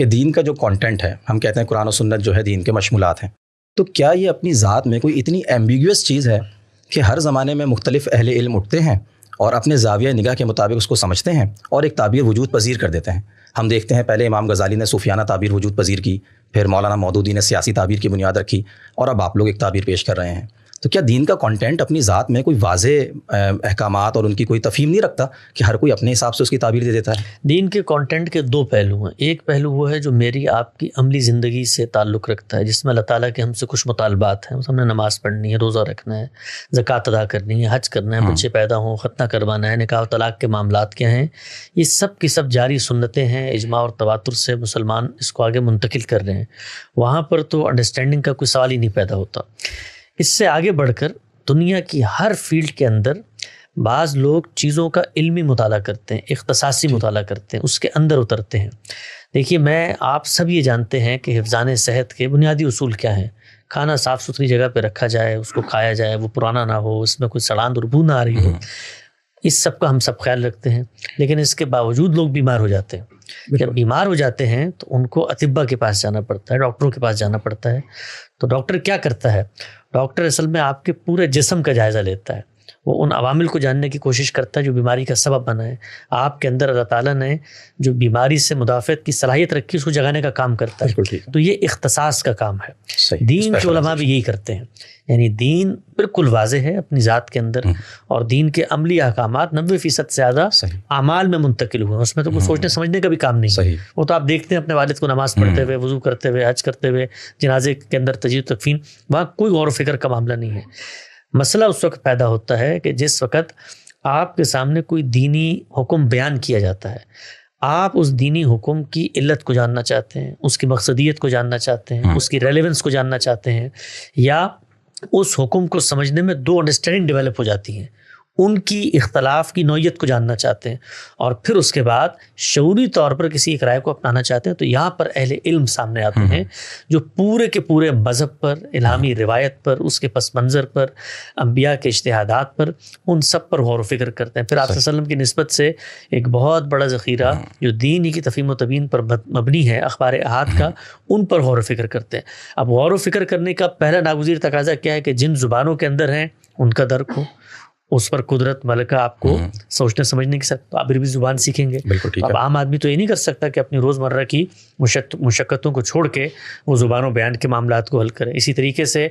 کہ دین کا جو کانٹینٹ ہے، ہم کہتے ہیں قرآن و سنت جو ہے دین کے مشمولات ہیں، تو کیا یہ اپنی ذات میں کوئی اتنی ایمبیگوس چیز ہے کہ ہر زمانے میں مختلف اہل علم اٹھتے ہیں اور اپنے زاویہ نگاہ کے مطابق اس کو سمجھتے ہیں اور ایک تعبیر وجود پذیر کر دیتے ہیں؟ ہم دیکھتے ہیں پہلے امام غزالی نے صوفیانہ تعبیر وجود پذیر کی، پھر مولانا مودودی نے سیاسی تعبیر کی بنیاد رکھی، اور اب آپ لوگ ایک تعبیر پیش کر رہے ہیں. تو کیا دین کا کانٹینٹ اپنی ذات میں کوئی واضح احکامات اور ان کی کوئی تفہیم نہیں رکھتا کہ ہر کوئی اپنے حساب سے اس کی تعبیر دے دیتا ہے؟ دین کے کانٹینٹ کے دو پہلو ہیں. ایک پہلو وہ ہے جو میری آپ کی عملی زندگی سے تعلق رکھتا ہے، جس میں اللہ تعالیٰ کے ہم سے کچھ مطالبات ہیں. ہم نے نماز پڑھنی ہے، روزہ رکھنا ہے، زکوٰۃ ادا کرنی ہے، حج کرنا ہے، بچے پیدا ہوں، ختنہ کروانا ہے، نکاح و طلاق کے معاملات کیا ہیں، یہ سب کی سب جاری سنتیں ہیں. اجماع اور تواتر سے مسلمان اس کو آگے منتقل کر رہے ہیں. وہاں پر تو انڈرسٹینڈنگ کا کوئی سوال ہی نہیں پیدا ہوتا. اس سے آگے بڑھ کر دنیا کی ہر فیلڈ کے اندر بعض لوگ چیزوں کا علمی مطالعہ کرتے ہیں، اختصاصی مطالعہ کرتے ہیں، اس کے اندر اترتے ہیں. دیکھیے، میں آپ سب یہ جانتے ہیں کہ حفظان صحت کے بنیادی اصول کیا ہیں. کھانا صاف ستھری جگہ پہ رکھا جائے، اس کو کھایا جائے، وہ پرانا نہ ہو، اس میں کوئی سڑان اور بو نہ آ رہی ہو. اس سب کا ہم سب خیال رکھتے ہیں، لیکن اس کے باوجود لوگ بیمار ہو جاتے ہیں. جب بیمار ہو جاتے ہیں تو ان کو اطباء کے پاس جانا پڑتا ہے، ڈاکٹروں کے پاس جانا پڑتا ہے. تو ڈاکٹر کیا کرتا ہے؟ ڈاکٹر اصل میں آپ کے پورے جسم کا جائزہ لیتا ہے. وہ ان عوامل کو جاننے کی کوشش کرتا ہے جو بیماری کا سبب بنا ہے. آپ کے اندر اللہ تعالیٰ نے جو بیماری سے مدافعت کی صلاحیت رکھی اس کو جگانے کا کام کرتا ہے. تو یہ اختصاص کا کام ہے. دین کے علماء بھی یہی کرتے ہیں. یعنی دین بالکل واضح ہے اپنی ذات کے اندر، اور دین کے عملی احکامات 90% سے زیادہ اعمال میں منتقل ہوئے ہیں. اس میں تو کوئی سوچنے سمجھنے کا بھی کام نہیں. وہ تو آپ دیکھتے ہیں اپنے والد کو نماز پڑھتے ہوئے، وضو کرتے ہوئے، حج کرتے ہوئے، جنازے کے اندر تجہیز تکفین، وہاں کوئی غور و فکر کا معاملہ نہیں ہے. مسئلہ اس وقت پیدا ہوتا ہے کہ جس وقت آپ کے سامنے کوئی دینی حکم بیان کیا جاتا ہے، آپ اس دینی حکم کی علت کو جاننا چاہتے ہیں، اس کی مقصدیت کو جاننا چاہتے ہیں، اس کی ریلیونس کو جاننا چاہتے ہیں، یا اس حکم کو سمجھنے میں دو انڈرسٹینڈنگ ڈیولپ ہو جاتی ہیں، ان کی اختلاف کی نوعیت کو جاننا چاہتے ہیں، اور پھر اس کے بعد شعوری طور پر کسی ایک رائے کو اپنانا چاہتے ہیں. تو یہاں پر اہل علم سامنے آتے ہیں جو پورے کے پورے مذہب پر، الہامی روایت پر، اس کے پس منظر پر، انبیاء کے اجتہادات پر، ان سب پر غور و فکر کرتے ہیں. پھر آپ صلی اللہ علیہ وسلم کی نسبت سے ایک بہت بڑا ذخیرہ جو دین ہی کی تفہیم و تبیین پر مبنی ہے، اخبار احاد کا، ان پر غور و فکر کرتے ہیں. اب غور و فکر کرنے کا پہلا ناگزیر تقاضا کیا ہے کہ جن زبانوں کے اندر ہیں ان کا درک ہو، اس پر قدرت ملکہ آپ کو سوچنے سمجھنے کی سکتا. آپ عربی زبان سیکھیں گے. اب عام آدمی تو یہ نہیں کر سکتا کہ اپنی روزمرہ کی مشقتوں کو چھوڑ کے وہ زبان و بیان کے معاملات کو حل کرے. اسی طریقے سے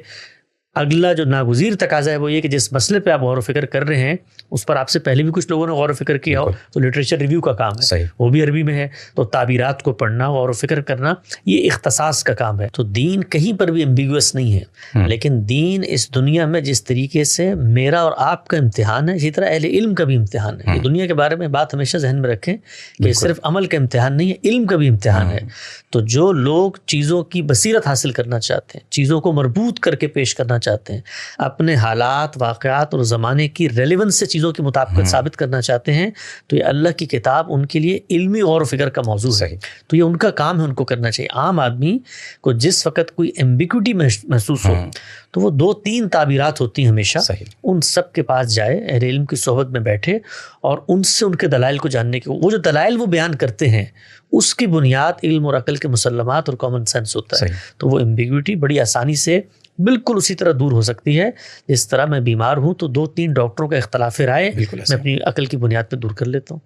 اگلا جو ناگزیر تقاضا ہے وہ یہ کہ جس مسئلے پہ آپ غور و فکر کر رہے ہیں اس پر آپ سے پہلے بھی کچھ لوگوں نے غور و فکر کیا ہو، تو لٹریچر ریویو کا کام ہے، وہ بھی عربی میں ہے. تو تعبیرات کو پڑھنا، غور و فکر کرنا، یہ اختصاص کا کام ہے. تو دین کہیں پر بھی ایمبیگوس نہیں ہے، لیکن دین اس دنیا میں جس طریقے سے میرا اور آپ کا امتحان ہے، اسی طرح اہل علم کا بھی امتحان ہے. یہ دنیا کے بارے میں بات ہمیشہ ذہن میں رکھیں کہ صرف عمل کا امتحان نہیں ہے، علم کا بھی امتحان ہے. تو جو لوگ چیزوں کی بصیرت حاصل کرنا چاہتے ہیں، چیزوں کو مربوط کر کے پیش کرنا چاہتے ہیں، اپنے حالات، واقعات اور زمانے کی ریلیونس سے چیزوں کی مطابقت ثابت کرنا چاہتے ہیں، تو یہ اللہ کی کتاب ان کے لیے علمی غور و فکر کا موضوع ہے. تو یہ ان کا کام ہے، ان کو کرنا چاہیے. عام آدمی کو جس وقت کوئی ایمبیگوٹی محسوس ہو تو وہ 2-3 تعبیرات ہوتی ہیں ہمیشہ، ان سب کے پاس جائے، اہل علم کی صحبت میں بیٹھے اور ان سے ان کے دلائل کو جاننے کی. وہ جو دلائل وہ بیان کرتے ہیں اس کی بنیاد علم اور عقل کے مسلمات اور کامن سینس ہوتا ہے. تو وہ ایمبیگوٹی بڑی آسانی سے بالکل اسی طرح دور ہو سکتی ہے جس طرح میں بیمار ہوں تو 2-3 ڈاکٹروں کا اختلاف رائے میں اپنی عقل کی بنیاد پہ دور کر لیتا ہوں.